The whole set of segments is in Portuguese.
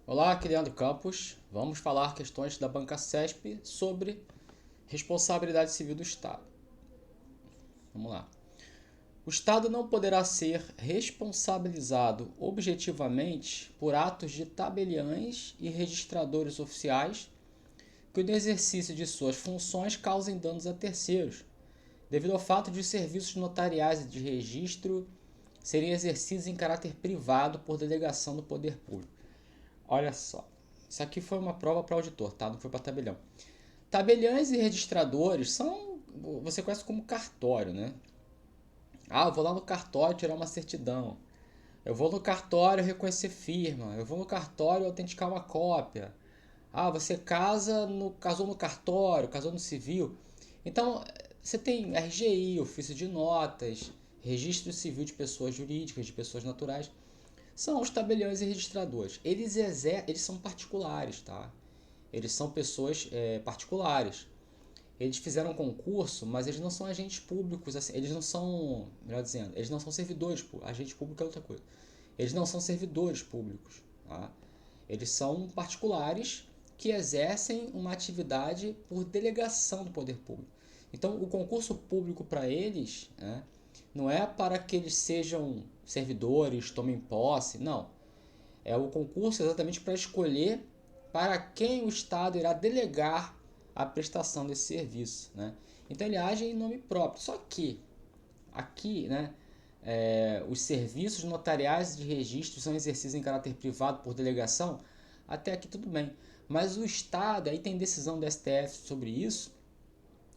Olá, aqui é Leandro Campos. Vamos falar questões da banca CESP sobre responsabilidade civil do Estado. Vamos lá. O Estado não poderá ser responsabilizado objetivamente por atos de tabeliães e registradores oficiais que no exercício de suas funções causem danos a terceiros, devido ao fato de os serviços notariais e de registro serem exercidos em caráter privado por delegação do poder público. Olha só, isso aqui foi uma prova para auditor, tá? Não foi para tabelião. Tabeliães e registradores são, você conhece como cartório, né? Ah, eu vou lá no cartório tirar uma certidão. Eu vou no cartório reconhecer firma. Eu vou no cartório autenticar uma cópia. Ah, você casou no cartório, casou no civil. Então, você tem RGI, ofício de notas, registro civil de pessoas jurídicas, de pessoas naturais. São os tabeliões e registradores. Eles são particulares, tá? Eles são pessoas particulares. Eles fizeram um concurso, mas eles não são agentes públicos, assim, eles não são, melhor dizendo, eles não são servidores públicos. Agente público é outra coisa. Eles não são servidores públicos, tá? Eles são particulares que exercem uma atividade por delegação do poder público. Então, o concurso público para eles, né, não é para que eles sejam servidores, tomem posse, não. É o concurso exatamente para escolher para quem o Estado irá delegar a prestação desse serviço, né? Então ele age em nome próprio. Só que aqui, né, os serviços notariais de registro são exercidos em caráter privado por delegação. Até aqui tudo bem. Mas o Estado, aí tem decisão do STF sobre isso.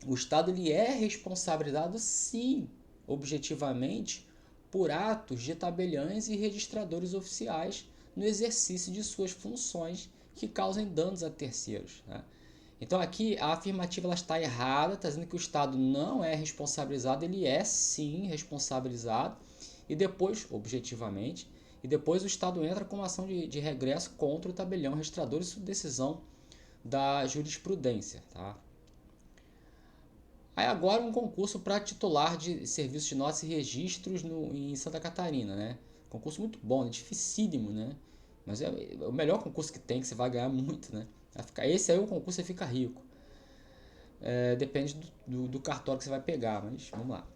O Estado ele é responsabilizado, sim, objetivamente, por atos de tabeliães e registradores oficiais no exercício de suas funções que causem danos a terceiros, né? Então aqui a afirmativa ela está errada, está dizendo que o Estado não é responsabilizado, ele é sim responsabilizado, e depois, objetivamente, e depois o Estado entra com uma ação de regresso contra o tabelião registrador, isso decisão da jurisprudência, tá? Aí agora um concurso para titular de serviços de notas e registros em Santa Catarina, né? Concurso muito bom, né? Dificílimo, né? Mas é o melhor concurso que tem, que você vai ganhar muito, né? Esse aí o concurso você fica rico. Depende do cartório que você vai pegar, mas vamos lá.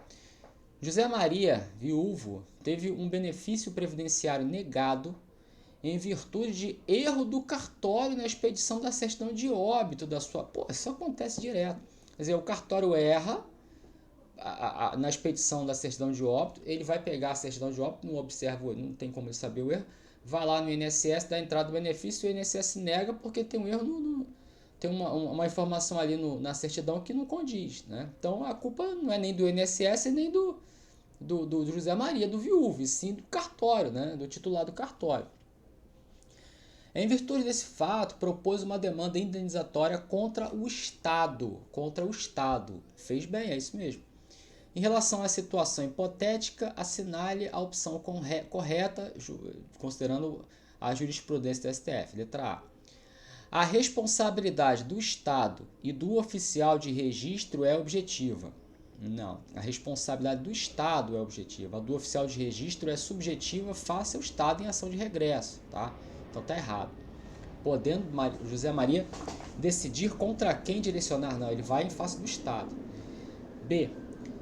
José Maria, viúvo, teve um benefício previdenciário negado em virtude de erro do cartório na expedição da certidão de óbito da sua... Pô, isso acontece direto. Quer dizer, o cartório erra na expedição da certidão de óbito, ele vai pegar a certidão de óbito, não observa, não tem como ele saber o erro, vai lá no INSS, dá a entrada do benefício, o INSS nega porque tem um erro, tem uma informação ali na certidão que não condiz, né? Então a culpa não é nem do INSS nem do José Maria, do viúvo, e sim do cartório, né? Do titular do cartório. Em virtude desse fato, propôs uma demanda indenizatória contra o Estado. Contra o Estado. Fez bem, é isso mesmo. Em relação à situação hipotética, assinale a opção correta, considerando a jurisprudência do STF. Letra A. A responsabilidade do Estado e do oficial de registro é objetiva. Não, a responsabilidade do Estado é objetiva. A do oficial de registro é subjetiva face ao Estado em ação de regresso. Tá? Então tá errado. Podendo José Maria decidir contra quem direcionar? Não, ele vai em face do Estado. B.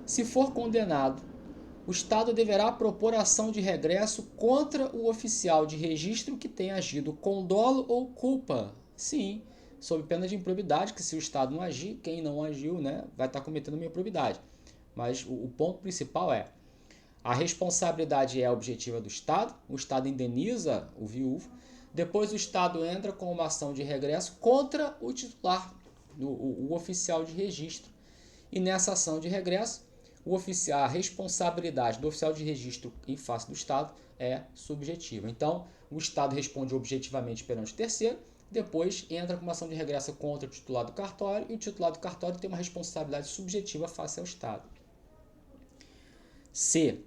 Se for condenado, o Estado deverá propor ação de regresso contra o oficial de registro que tenha agido com dolo ou culpa. Sim, sob pena de improbidade, que se o Estado não agir, quem não agiu, né, vai estar cometendo uma improbidade. Mas o ponto principal é: a responsabilidade é objetiva do Estado, o Estado indeniza o viúvo, depois o Estado entra com uma ação de regresso contra o titular, o oficial de registro. E nessa ação de regresso, a responsabilidade do oficial de registro em face do Estado é subjetiva. Então, o Estado responde objetivamente perante o terceiro, depois entra com uma ação de regresso contra o titular do cartório, e o titular do cartório tem uma responsabilidade subjetiva face ao Estado. C.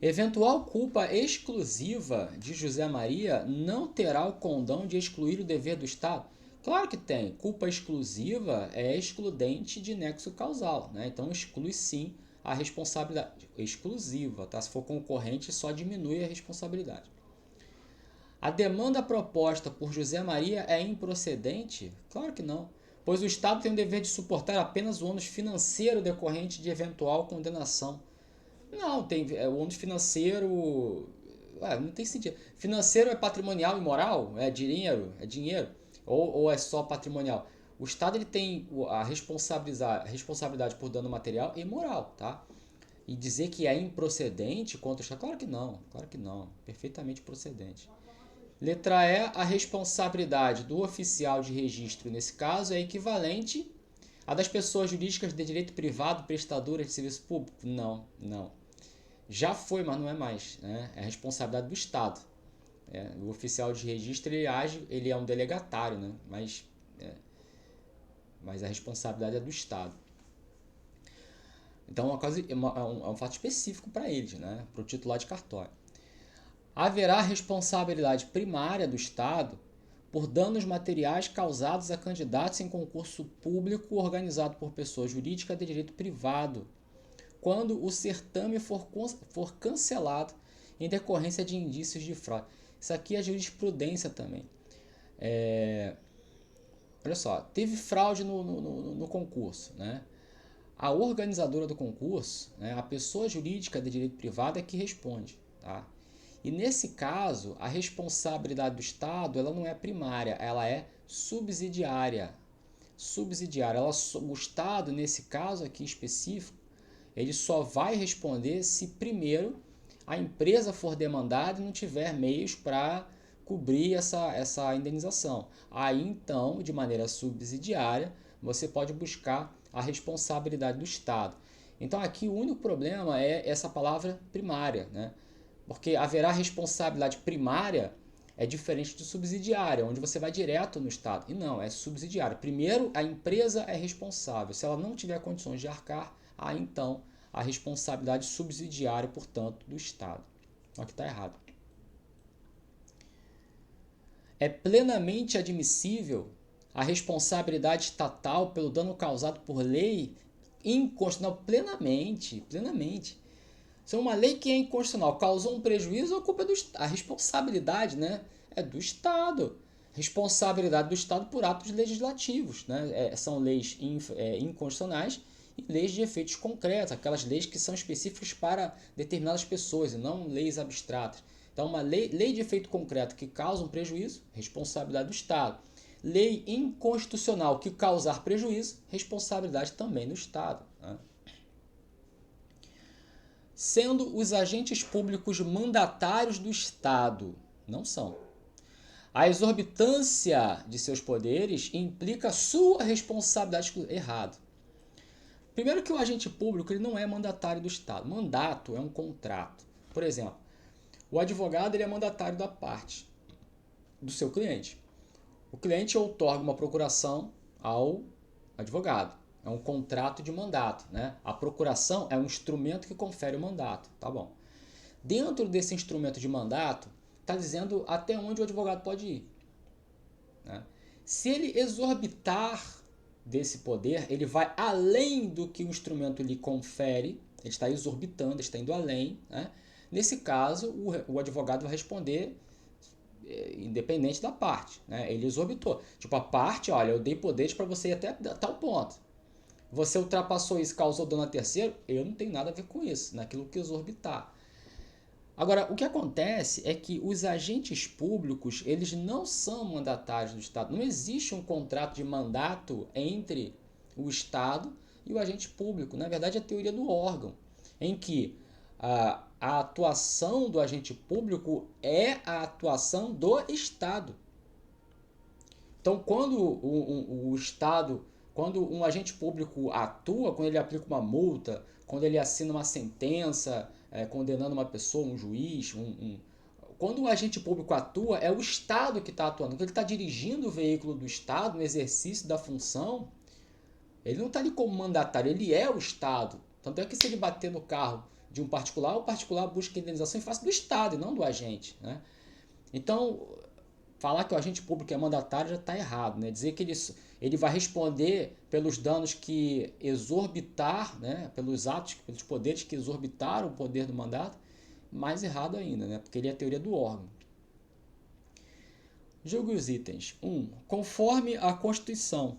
Eventual culpa exclusiva de José Maria não terá o condão de excluir o dever do Estado? Claro que tem. Culpa exclusiva é excludente de nexo causal, né? Então exclui sim a responsabilidade exclusiva, tá? Se for concorrente, só diminui a responsabilidade. A demanda proposta por José Maria é improcedente? Claro que não, pois o Estado tem o dever de suportar apenas o ônus financeiro decorrente de eventual condenação. Não, tem o ônus financeiro. Não tem sentido. Financeiro é patrimonial e moral? É dinheiro? É dinheiro? Ou é só patrimonial? O Estado ele tem a responsabilidade por dano material e moral, tá? E dizer que é improcedente contra o Estado, claro que não, perfeitamente procedente. Letra E, a responsabilidade do oficial de registro, nesse caso, é equivalente à das pessoas jurídicas de direito privado prestadoras de serviço público? Não, não. Já foi, mas não é mais, né? É a responsabilidade do Estado. O oficial de registro ele age, ele é um delegatário, né? Mas a responsabilidade é do Estado. Então é um fato específico para eles, né? Para o titular de cartório. Haverá responsabilidade primária do Estado por danos materiais causados a candidatos em concurso público organizado por pessoa jurídica de direito privado, quando o certame for cancelado em decorrência de indícios de fraude. Isso aqui é jurisprudência também. Olha só, teve fraude no concurso, né? A organizadora do concurso, né, a pessoa jurídica de direito privado é que responde, tá? E nesse caso, a responsabilidade do Estado ela não é primária, ela é subsidiária. Subsidiária. O Estado, nesse caso aqui específico, ele só vai responder se primeiro a empresa for demandada e não tiver meios para cobrir essa indenização. Aí então, de maneira subsidiária, você pode buscar a responsabilidade do Estado. Então aqui o único problema é essa palavra primária, né? Porque haverá responsabilidade primária é diferente de subsidiária, onde você vai direto no Estado. E não, é subsidiária. Primeiro, a empresa é responsável. Se ela não tiver condições de arcar, aí então a responsabilidade subsidiária, portanto, do Estado. Aqui está errado. É plenamente admissível a responsabilidade estatal pelo dano causado por lei inconstitucional? Plenamente, plenamente. Se uma lei que é inconstitucional causou um prejuízo, a culpa é do Estado. A responsabilidade, né, é do Estado. Responsabilidade do Estado por atos legislativos, né? São leis inconstitucionais e leis de efeitos concretos, aquelas leis que são específicas para determinadas pessoas e não leis abstratas. Então, uma lei de efeito concreto que causa um prejuízo, responsabilidade do Estado. Lei inconstitucional que causar prejuízo, responsabilidade também do Estado, né? Sendo os agentes públicos mandatários do Estado. Não são. A exorbitância de seus poderes implica sua responsabilidade errado. Primeiro que o agente público ele não é mandatário do Estado. Mandato é um contrato. Por exemplo, o advogado ele é mandatário da parte do seu cliente. O cliente outorga uma procuração ao advogado. É um contrato de mandato, né? A procuração é um instrumento que confere o mandato, tá bom? Dentro desse instrumento de mandato, está dizendo até onde o advogado pode ir, né? Se ele exorbitar desse poder, ele vai além do que o instrumento lhe confere, ele está exorbitando, ele está indo além, né? Nesse caso, o advogado vai responder independente da parte, né? Ele exorbitou. Tipo, a parte, olha, eu dei poderes para você ir até tal ponto. Você ultrapassou isso, causou dano a terceiro, eu não tenho nada a ver com isso, naquilo que exorbitar. Agora, o que acontece é que os agentes públicos, eles não são mandatários do Estado. Não existe um contrato de mandato entre o Estado e o agente público. Na verdade, é a teoria do órgão, em que a atuação do agente público é a atuação do Estado. Então, quando o Estado, quando um agente público atua, quando ele aplica uma multa, quando ele assina uma sentença condenando uma pessoa, um juiz, quando o agente público atua, é o Estado que está atuando. Quando ele está dirigindo o veículo do Estado no exercício da função, ele não está ali como mandatário, ele é o Estado. Tanto é que se ele bater no carro de um particular, o particular busca indenização em face do Estado e não do agente, né? Então, falar que o agente público é mandatário já está errado, né? Dizer que ele vai responder pelos danos que exorbitar, né? Pelos atos, pelos poderes que exorbitaram o poder do mandato, mais errado ainda, né? Porque ele é a teoria do órgão. Julgue os itens. 1. Conforme a Constituição,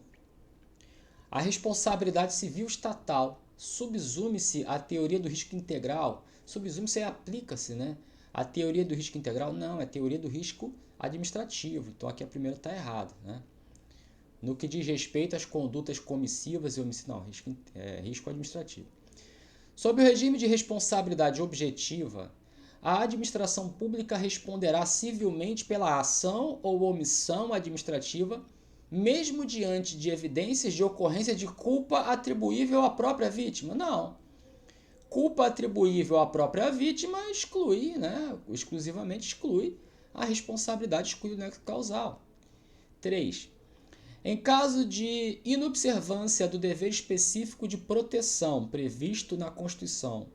a responsabilidade civil estatal subsume-se à teoria do risco integral. Subsume-se e aplica-se, né? A teoria do risco integral não, é a teoria do risco administrativo. Então aqui a primeira está errada, né? No que diz respeito às condutas comissivas e omissivas, não, risco administrativo. Sob o regime de responsabilidade objetiva, a administração pública responderá civilmente pela ação ou omissão administrativa, mesmo diante de evidências de ocorrência de culpa atribuível à própria vítima. Não. Culpa atribuível à própria vítima exclui, né? Exclusivamente exclui a responsabilidade, exclui o nexo causal. 3. Em caso de inobservância do dever específico de proteção previsto na Constituição,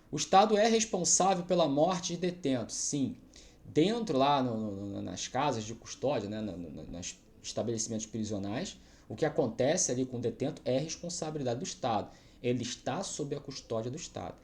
o Estado é responsável pela morte de detentos, sim. Dentro lá nas casas de custódia, né, nos estabelecimentos prisionais, o que acontece ali com o detento é responsabilidade do Estado. Ele está sob a custódia do Estado.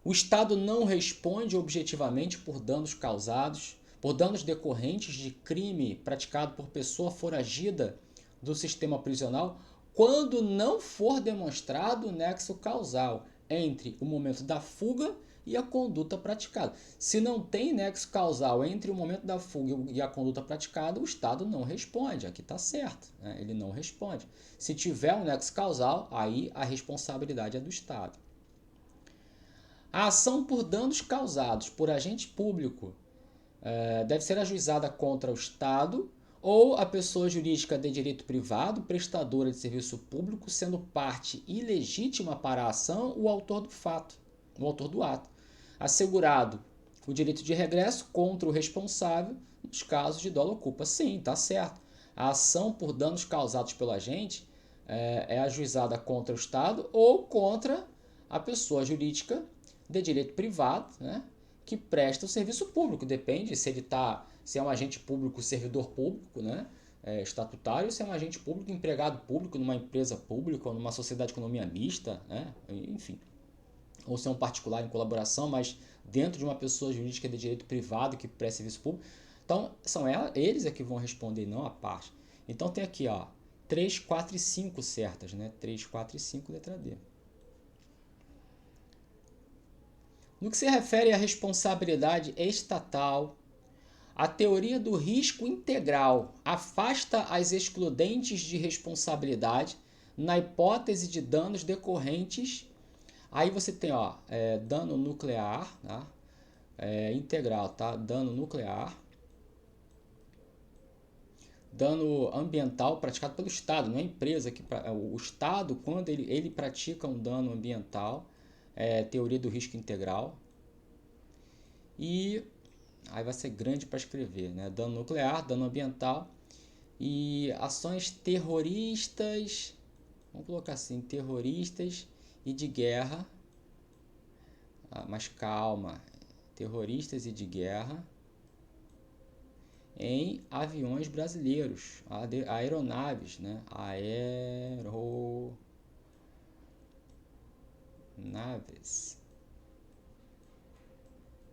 O Estado não responde objetivamente por danos causados, por danos decorrentes de crime praticado por pessoa foragida do sistema prisional, quando não for demonstrado o nexo causal entre o momento da fuga e a conduta praticada. Se não tem nexo causal entre o momento da fuga e a conduta praticada, o Estado não responde. Aqui está certo, né? Ele não responde. Se tiver um nexo causal, aí a responsabilidade é do Estado. A ação por danos causados por agente público deve ser ajuizada contra o Estado ou a pessoa jurídica de direito privado, prestadora de serviço público, sendo parte ilegítima para a ação o autor do fato, o autor do ato, assegurado o direito de regresso contra o responsável nos casos de dolo ou culpa. Sim, está certo. A ação por danos causados pelo agente é ajuizada contra o Estado ou contra a pessoa jurídica de direito privado, né, que presta o serviço público. Depende se ele se é um agente público, servidor público, né, estatutário, ou se é um agente público, empregado público numa empresa pública ou numa sociedade de economia mista, né, enfim. Ou se é um particular em colaboração, mas dentro de uma pessoa jurídica de direito privado que presta serviço público. Então, são eles que vão responder, não a parte. Então, tem aqui, ó, 3, 4 e 5 certas, né? 3, 4 e 5, letra D. No que se refere à responsabilidade estatal, a teoria do risco integral afasta as excludentes de responsabilidade na hipótese de danos decorrentes. Aí você tem, ó, dano nuclear, tá? Integral, tá? Dano nuclear. Dano ambiental praticado pelo Estado, não é a empresa. O Estado, quando ele pratica um dano ambiental, teoria do risco integral. E aí vai ser grande para escrever, né? Dano nuclear, dano ambiental e ações terroristas, vamos colocar assim, terroristas e de guerra. Mas calma, terroristas e de guerra em aviões brasileiros, aeronaves, né? Aeronaves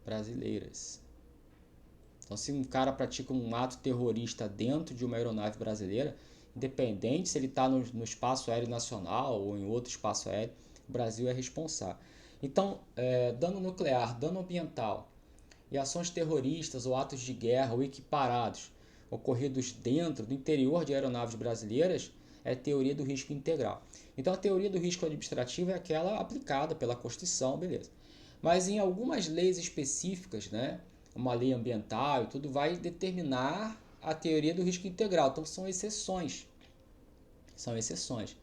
brasileiras. Então, se um cara pratica um ato terrorista dentro de uma aeronave brasileira, independente se ele está no espaço aéreo nacional ou em outro espaço aéreo, o Brasil é responsável. Então, dano nuclear, dano ambiental e ações terroristas ou atos de guerra ou equiparados ocorridos dentro do interior de aeronaves brasileiras é teoria do risco integral. Então, a teoria do risco administrativo é aquela aplicada pela Constituição, beleza. Mas em algumas leis específicas, né, uma lei ambiental e tudo, vai determinar a teoria do risco integral. Então, são exceções. São exceções.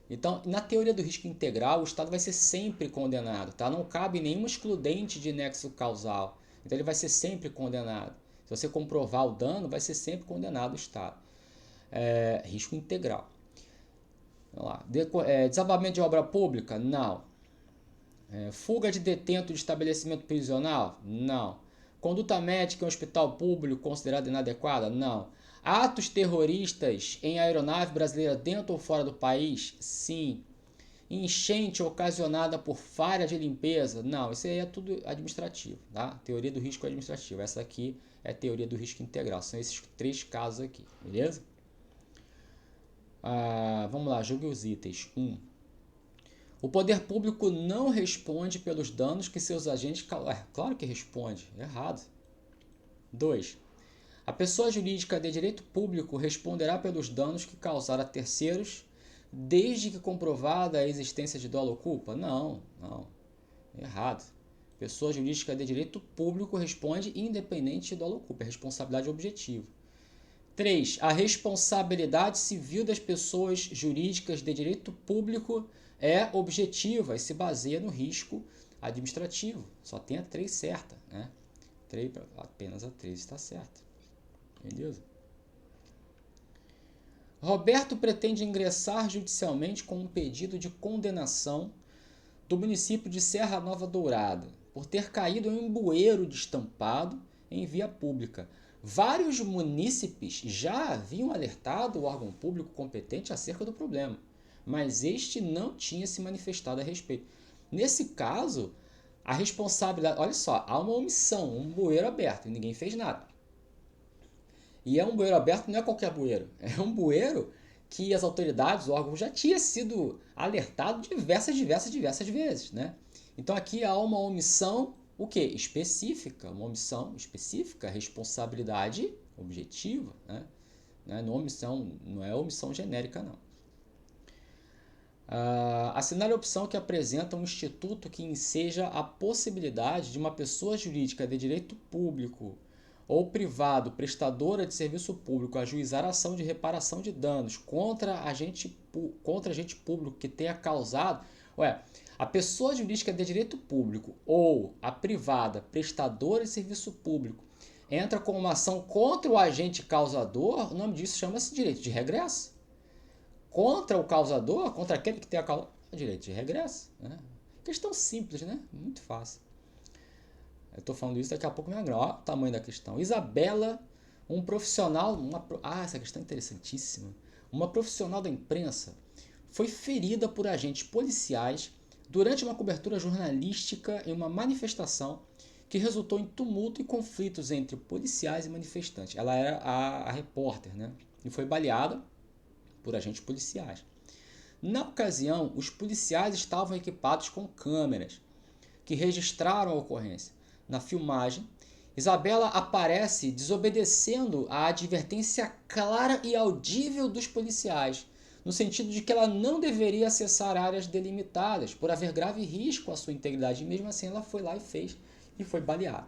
Então, na teoria do risco integral, o Estado vai ser sempre condenado, tá? Não cabe nenhum excludente de nexo causal. Então, ele vai ser sempre condenado. Se você comprovar o dano, vai ser sempre condenado o Estado. Risco integral. Vamos lá. Desabamento de obra pública? Não. Fuga de detento de estabelecimento prisional? Não. Conduta médica em hospital público considerada inadequada? Não. Atos terroristas em aeronave brasileira dentro ou fora do país? Sim. Enchente ocasionada por falha de limpeza? Não. Isso aí é tudo administrativo, tá? Teoria do risco administrativo. Essa aqui é teoria do risco integral. São esses 3 casos aqui, beleza? Vamos lá, julgue os itens. 1. O poder público não responde pelos danos que seus agentes... Claro que responde, errado. 2. A pessoa jurídica de direito público responderá pelos danos que causar a terceiros, desde que comprovada a existência de dolo ou culpa? Não. Errado. Pessoa jurídica de direito público responde independente de dolo ou culpa. É responsabilidade objetiva. 3. A responsabilidade civil das pessoas jurídicas de direito público é objetiva e se baseia no risco administrativo. Só tem a 3 certa, né? Apenas a 3 está certa. Beleza? Roberto pretende ingressar judicialmente com um pedido de condenação do município de Serra Nova Dourada por ter caído em um bueiro destampado em via pública. Vários munícipes já haviam alertado o órgão público competente acerca do problema, mas este não tinha se manifestado a respeito. Nesse caso, a responsabilidade... Olha só, há uma omissão, um bueiro aberto e ninguém fez nada. E é um bueiro aberto, não é qualquer bueiro. É um bueiro que as autoridades, o órgão, já tinha sido alertado diversas vezes, né? Então aqui há uma omissão, o quê? Específica. Uma omissão específica, responsabilidade objetiva, né? Não é omissão genérica, não. Assinale a opção que apresenta um instituto que enseja a possibilidade de uma pessoa jurídica de direito público ou privado, prestadora de serviço público, ajuizar ação de reparação de danos contra agente público que tenha causado... a pessoa jurídica de direito público ou a privada, prestadora de serviço público, entra com uma ação contra o agente causador, o nome disso chama-se direito de regresso. Contra o causador, contra aquele que tem a causa, direito de regresso. Né? Questão simples, né? Muito fácil. Eu estou falando isso, daqui a pouco me agrada. Olha o tamanho da questão. Isabela, um profissional... essa questão é interessantíssima. Uma profissional da imprensa foi ferida por agentes policiais durante uma cobertura jornalística em uma manifestação que resultou em tumulto e conflitos entre policiais e manifestantes. Ela era a repórter, né? E foi baleada por agentes policiais. Na ocasião, os policiais estavam equipados com câmeras que registraram a ocorrência. Na filmagem, Isabela aparece desobedecendo a advertência clara e audível dos policiais, no sentido de que ela não deveria acessar áreas delimitadas, por haver grave risco à sua integridade, e mesmo assim ela foi lá e fez, e foi baleada.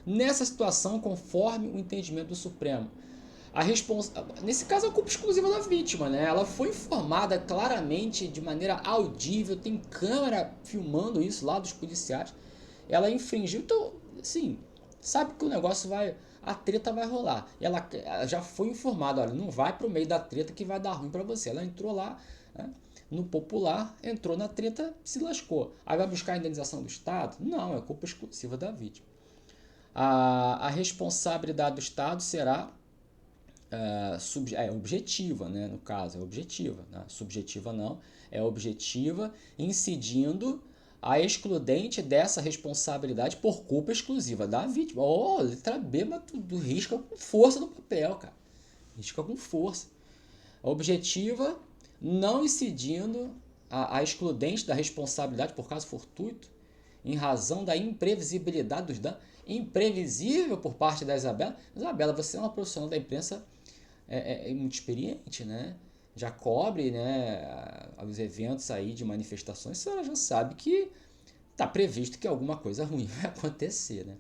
Nessa situação, conforme o entendimento do Supremo, nesse caso, a culpa exclusiva da vítima, né? Ela foi informada claramente, de maneira audível, tem câmera filmando isso lá dos policiais. Ela infringiu, então, assim, sabe que o negócio a treta vai rolar. E ela já foi informada, olha, não vai pro meio da treta que vai dar ruim para você. Ela entrou lá, né, no popular, entrou na treta, se lascou. Aí vai buscar a indenização do Estado? Não, é culpa exclusiva da vítima. A responsabilidade do Estado será objetiva, né? No caso, é objetiva. Né? Subjetiva não, é objetiva, incidindo a excludente dessa responsabilidade por culpa exclusiva da vítima. Letra B, mas tu risca com força no papel, cara. Risca com força. A objetiva, não incidindo a excludente da responsabilidade por caso fortuito, em razão da imprevisibilidade dos danos. Imprevisível por parte da Isabela. Isabela, você é uma profissional da imprensa muito experiente, né? Já cobre, né, os eventos aí de manifestações, ela já sabe que está previsto que alguma coisa ruim vai acontecer, né?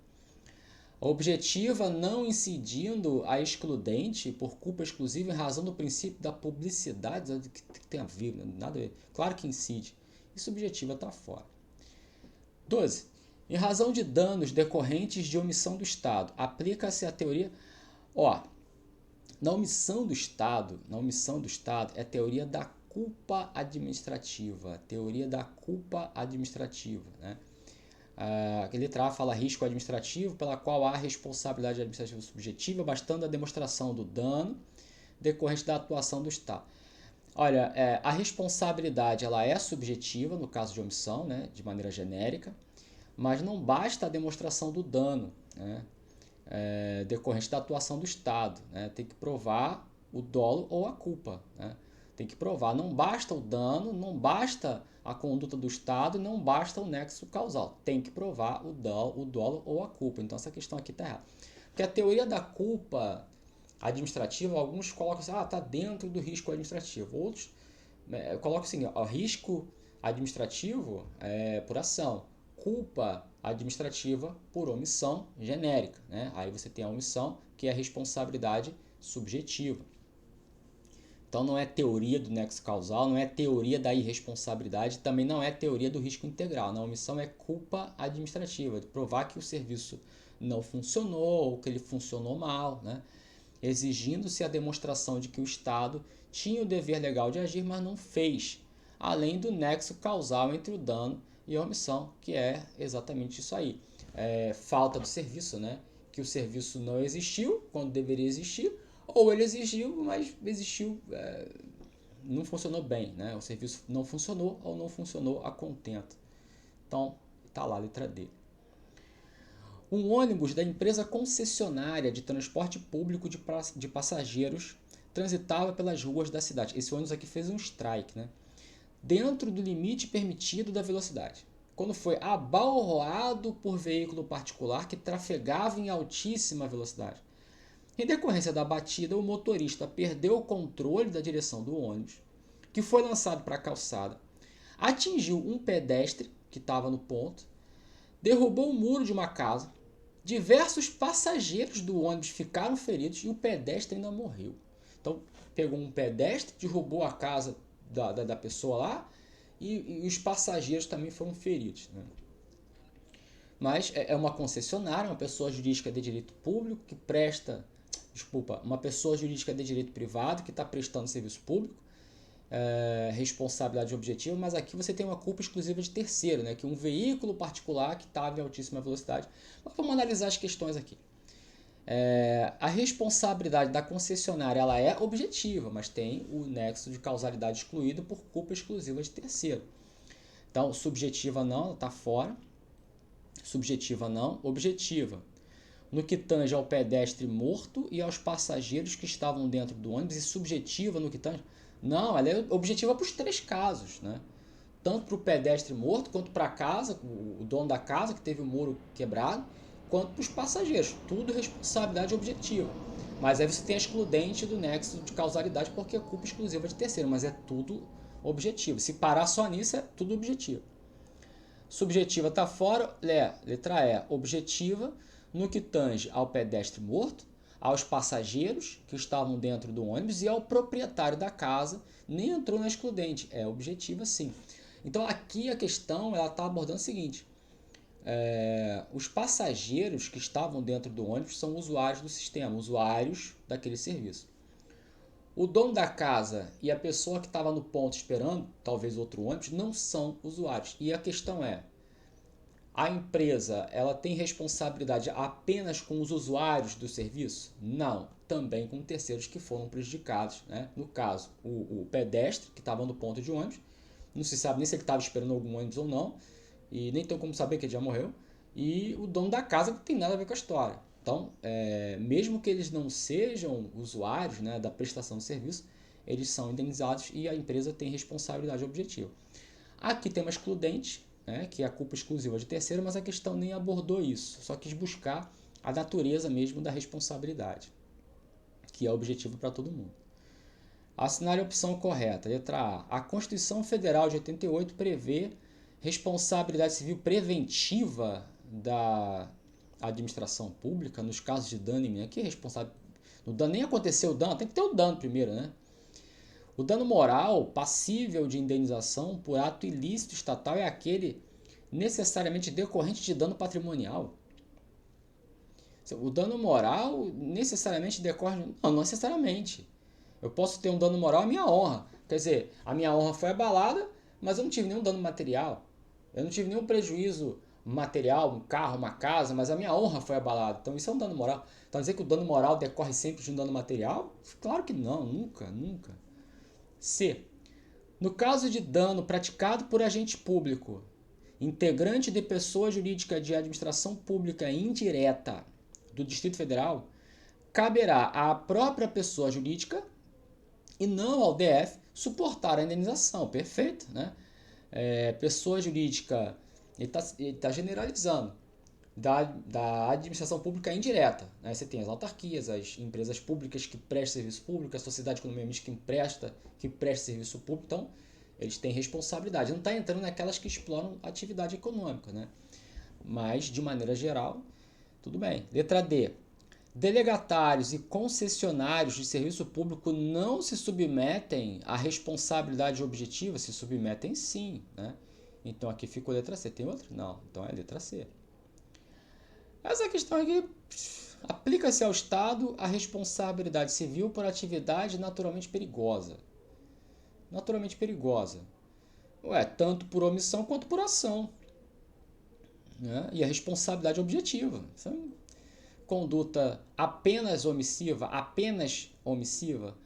A objetiva não incidindo a excludente por culpa exclusiva em razão do princípio da publicidade, que tem a ver, nada a ver. Claro que incide. E subjetiva está fora. 12. Em razão de danos decorrentes de omissão do Estado, aplica-se a teoria... Na omissão do Estado é a teoria da culpa administrativa. Teoria da culpa administrativa, né? A letra A fala risco administrativo, pela qual há responsabilidade administrativa subjetiva, bastando a demonstração do dano decorrente da atuação do Estado. Olha, a responsabilidade ela é subjetiva, no caso de omissão, né, de maneira genérica, mas não basta a demonstração do dano, né? decorrente da atuação do Estado, né? Tem que provar o dolo ou a culpa, né? Tem que provar, não basta o dano, não basta a conduta do Estado, não basta o nexo causal. Tem que provar o dolo ou a culpa. Então essa questão aqui está errada. Porque a teoria da culpa administrativa, alguns colocam assim, está dentro do risco administrativo. Outros colocam assim, o risco administrativo é por ação, culpa administrativa por omissão genérica, né? Aí você tem a omissão, que é a responsabilidade subjetiva. Então não é teoria do nexo causal, não é teoria da irresponsabilidade, também não é teoria do risco integral. A omissão é culpa administrativa, de provar que o serviço não funcionou ou que ele funcionou mal, né? Exigindo-se a demonstração de que o Estado tinha o dever legal de agir, mas não fez, além do nexo causal entre o dano e a omissão, que é exatamente isso aí. Falta do serviço, né? Que o serviço não existiu quando deveria existir, ou ele existiu, mas existiu, não funcionou bem, né? O serviço não funcionou ou não funcionou a contento. Então, está lá a letra D. Um ônibus da empresa concessionária de transporte público de passageiros transitava pelas ruas da cidade. Esse ônibus aqui fez um strike, né? Dentro do limite permitido da velocidade, quando foi abalroado por veículo particular que trafegava em altíssima velocidade. Em decorrência da batida, o motorista perdeu o controle da direção do ônibus, que foi lançado para a calçada, atingiu um pedestre que estava no ponto, derrubou o muro de uma casa, diversos passageiros do ônibus ficaram feridos e o pedestre ainda morreu. Então, pegou um pedestre, derrubou a casa da pessoa lá e os passageiros também foram feridos, né? Mas é uma concessionária, uma pessoa jurídica de direito público que presta... Desculpa, uma pessoa jurídica de direito privado que está prestando serviço público, responsabilidade objetiva, mas aqui você tem uma culpa exclusiva de terceiro, né? Que um veículo particular que estava em altíssima velocidade. Mas vamos analisar as questões aqui. A responsabilidade da concessionária ela é objetiva, mas tem o nexo de causalidade excluído por culpa exclusiva de terceiro. Então, subjetiva não, está fora. Subjetiva não, objetiva. No que tange ao pedestre morto e aos passageiros que estavam dentro do ônibus, e subjetiva no que tange... Não, ela é objetiva para os três casos, né? Tanto para o pedestre morto, quanto para a casa, o dono da casa que teve o muro quebrado, quanto para os passageiros. Tudo responsabilidade objetiva. Mas aí você tem a excludente do nexo de causalidade, porque é culpa exclusiva de terceiro, mas é tudo objetivo. Se parar só nisso, é tudo objetivo. Subjetiva está fora, letra E, objetiva, no que tange ao pedestre morto, aos passageiros que estavam dentro do ônibus e ao proprietário da casa, nem entrou na excludente, é objetiva sim. Então aqui a questão está abordando o seguinte, os passageiros que estavam dentro do ônibus são usuários do sistema, usuários daquele serviço. O dono da casa e a pessoa que estava no ponto esperando, talvez outro ônibus, não são usuários. E a questão é, a empresa ela tem responsabilidade apenas com os usuários do serviço? Não, também com terceiros que foram prejudicados, né? No caso, o pedestre que estava no ponto de ônibus, não se sabe nem se ele estava esperando algum ônibus ou não, e nem tem como saber que ele já morreu, e o dono da casa que não tem nada a ver com a história. Então, mesmo que eles não sejam usuários, né, da prestação de serviço, eles são indenizados e a empresa tem responsabilidade objetiva. Aqui tem uma excludente, né, que é a culpa exclusiva de terceiro, mas a questão nem abordou isso, só quis buscar a natureza mesmo da responsabilidade, que é objetivo para todo mundo. Assinar a opção correta. Letra A. A Constituição Federal de 88 prevê responsabilidade civil preventiva da administração pública nos casos de dano iminente. Que responsável? No dano nem aconteceu o dano, tem que ter o dano primeiro, né? O dano moral passível de indenização por ato ilícito estatal é aquele necessariamente decorrente de dano patrimonial. O dano moral necessariamente decorre... Não necessariamente. Eu posso ter um dano moral à minha honra. Quer dizer, a minha honra foi abalada, mas eu não tive nenhum dano material. Eu não tive nenhum prejuízo material, um carro, uma casa, mas a minha honra foi abalada. Então isso é um dano moral. Então dizer que o dano moral decorre sempre de um dano material? Claro que não, nunca, nunca. C. No caso de dano praticado por agente público, integrante de pessoa jurídica de administração pública indireta, do Distrito Federal, caberá à própria pessoa jurídica e não ao DF suportar a indenização. Perfeito, né? Pessoa jurídica, ele tá generalizando, da administração pública indireta. Né? Você tem as autarquias, as empresas públicas que prestam serviço público, a sociedade de economia mista que presta serviço público. Então, eles têm responsabilidade. Não está entrando naquelas que exploram a atividade econômica, né? Mas, de maneira geral, tudo bem. Letra D. Delegatários e concessionários de serviço público não se submetem à responsabilidade objetiva? Se submetem sim, né? Então aqui ficou letra C. Tem outra? Não. Então é letra C. Essa questão aqui aplica-se ao Estado a responsabilidade civil por atividade naturalmente perigosa. Naturalmente perigosa. Tanto por omissão quanto por ação. Né? E a responsabilidade objetiva. Isso é conduta apenas omissiva, apenas comissiva?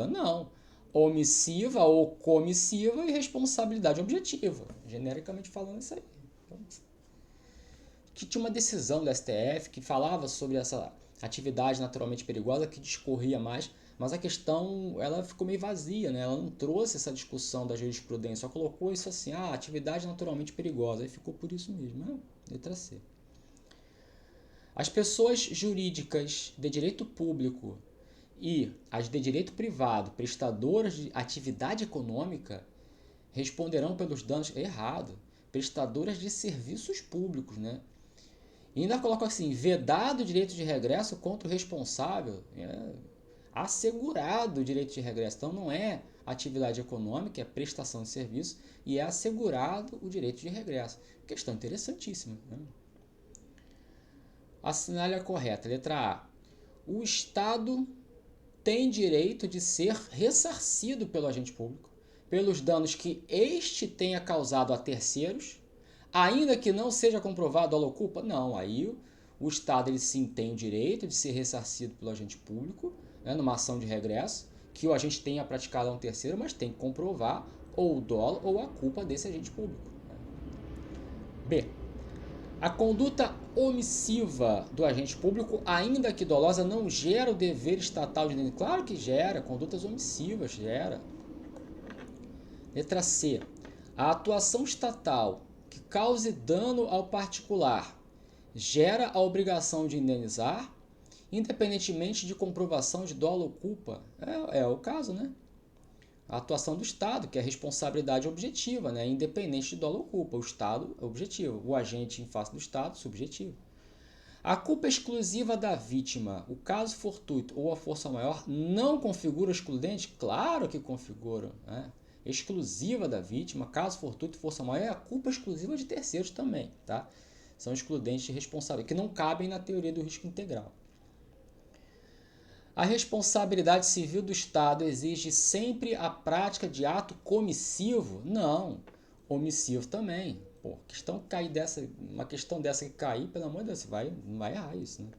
Não. Omissiva ou comissiva e responsabilidade objetiva. Genericamente falando isso aí. Então, que tinha uma decisão do STF que falava sobre essa atividade naturalmente perigosa, que discorria mais, mas a questão ela ficou meio vazia, né? Ela não trouxe essa discussão da jurisprudência, só colocou isso assim, atividade naturalmente perigosa, aí ficou por isso mesmo, né? Letra C. As pessoas jurídicas de direito público e as de direito privado, prestadoras de atividade econômica, responderão pelos danos... Errado. Prestadoras de serviços públicos, né? E ainda coloca assim, vedado o direito de regresso contra o responsável, assegurado o direito de regresso. Então não é atividade econômica, é prestação de serviço e é assegurado o direito de regresso. Questão interessantíssima, né? Assinale a correta. Letra A. O Estado tem direito de ser ressarcido pelo agente público pelos danos que este tenha causado a terceiros, ainda que não seja comprovado dolo ou culpa. Não, aí o Estado ele sim tem o direito de ser ressarcido pelo agente público, né, numa ação de regresso, que o agente tenha praticado a um terceiro, mas tem que comprovar ou o dolo ou a culpa desse agente público. B. A conduta omissiva do agente público, ainda que dolosa, não gera o dever estatal de indenização. Claro que gera, condutas omissivas gera. Letra C. A atuação estatal que cause dano ao particular gera a obrigação de indenizar, independentemente de comprovação de dolo ou culpa. É o caso, né? A atuação do Estado, que é a responsabilidade objetiva, né? Independente de dolo ou culpa. O Estado é objetivo, o agente em face do Estado, subjetivo. A culpa exclusiva da vítima, o caso fortuito ou a força maior, não configura excludente? Claro que configura, né? Exclusiva da vítima, caso fortuito, força maior, é a culpa exclusiva de terceiros também, tá? São excludentes de responsabilidade, que não cabem na teoria do risco integral. A responsabilidade civil do Estado exige sempre a prática de ato comissivo? Não. Omissivo também. Uma questão dessa que cair, pelo amor de Deus, não vai errar isso, né?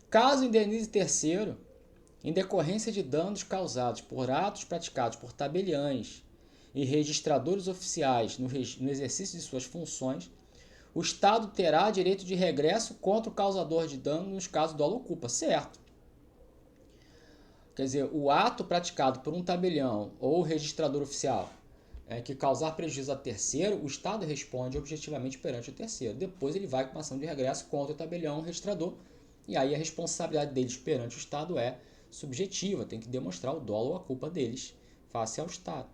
Caso indenize terceiro, em decorrência de danos causados por atos praticados por tabeliães e registradores oficiais no exercício de suas funções, o Estado terá direito de regresso contra o causador de dano nos casos dolo ou culpa. Certo. Quer dizer, o ato praticado por um tabelião ou registrador oficial que causar prejuízo a terceiro, o Estado responde objetivamente perante o terceiro. Depois ele vai com uma ação de regresso contra o tabelião ou registrador, e aí a responsabilidade deles perante o Estado é subjetiva, tem que demonstrar o dolo ou a culpa deles face ao Estado.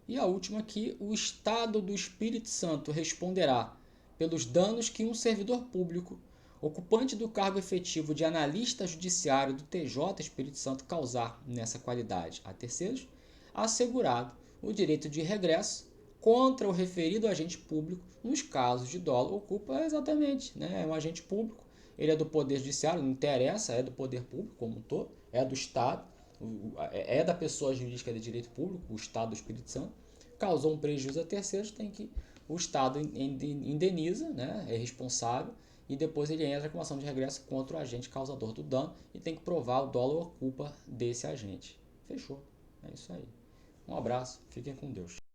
E a última aqui, o Estado do Espírito Santo responderá pelos danos que um servidor público, ocupante do cargo efetivo de analista judiciário do TJ Espírito Santo, causar nessa qualidade a terceiros, assegurado o direito de regresso contra o referido agente público nos casos de dolo ou culpa. Exatamente, né? É um agente público, ele é do Poder Judiciário, não interessa, é do Poder Público como um todo, é do Estado, é da pessoa jurídica de direito público, o Estado do Espírito Santo, causou um prejuízo a terceiros, o Estado indeniza, né? É responsável, e depois ele entra com ação de regresso contra o agente causador do dano e tem que provar o dolo ou a culpa desse agente. Fechou. É isso aí. Um abraço, fiquem com Deus.